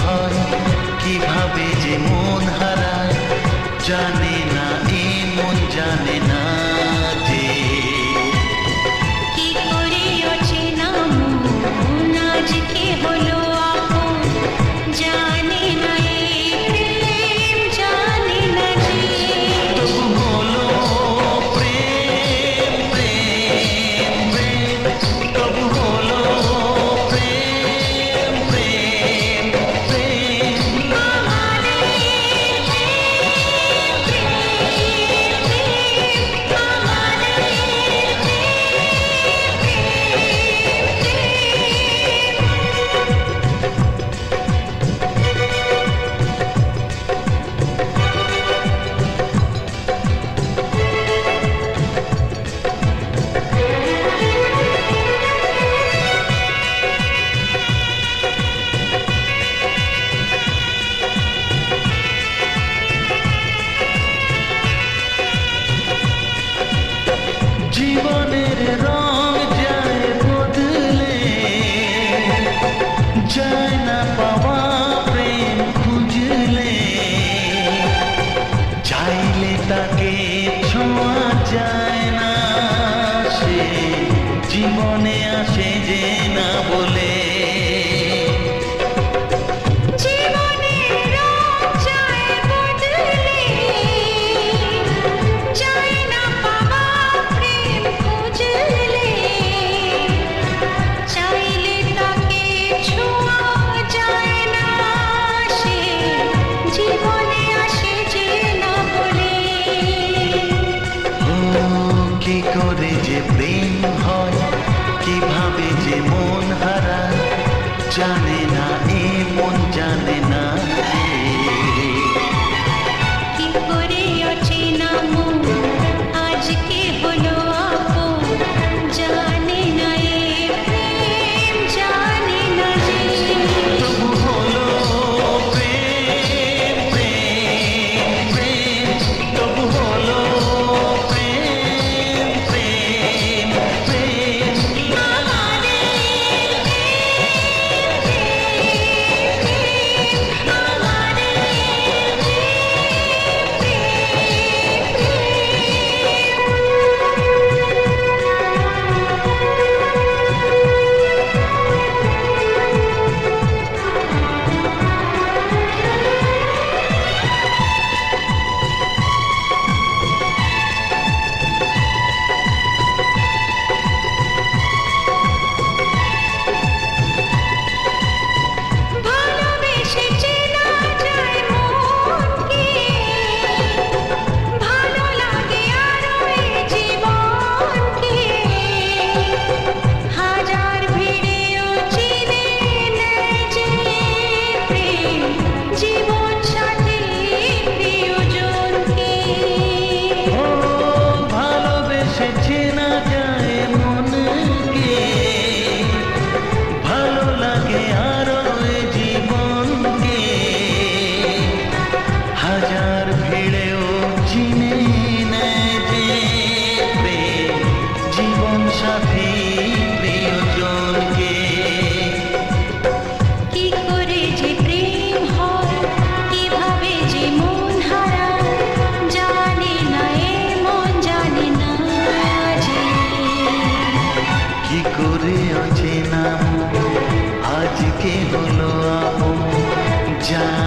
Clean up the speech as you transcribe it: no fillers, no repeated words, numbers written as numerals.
হয়, কিভাবে যে মন হারায়, জানে না এ মন জানে না যে কি করে অচেনা মন আজকে হলো আপন, জানে না এই প্রেম, জানে না যে তবু হলো প্রেম প্রেম প্রেম, তবু হলো প্রেম প্রেম প্রেম। জীবনের রং যায় বদলে, যায় না পাওয়া প্রেম খুঁজলে, চাইলে তাকে ছোঁয়া যায় না, সে জীবনে আসে যে না বলে। জীবনের রং যায় বদলে, যায় না পাওয়া প্রেম খুঁজলে, চাইলে তাকে ছোঁয়া যায় না, সে জীবনে আসে যে না বলে। ও কি করে যে প্রেম হয়, কিভাবে যে মন হারায়, জানে না এ মন জানে না যে কি করে অচেনা মন আজকে হলো আপন, জানে না এই প্রেম, জানে না যে তবু হলো প্রেম প্রেম প্রেম, তবু হলো প্রেম প্রেম প্রেম। ভালোবেসে চেনা যায় মনকে, ভালো লাগে আরো এই জীবনকে, হাজার ভিড়েও চিনে নেয় যে প্রেম, জীবন সাথী প্রিয়জনকে। ও ভালোবেসে চেনা যায় মনকে, ভালো লাগে আরো এ জীবনকে, হাজার ভিড়েও চিনে নেয় যে প্রেম, জীবন সাথী প্রিয়জনকে। কি করে যে প্রেম হয়, কিভাবে যে মন হারায়, জানে না এ মন জানে না যে কি করে অচেনা মন আজকে হলো আপন, জানে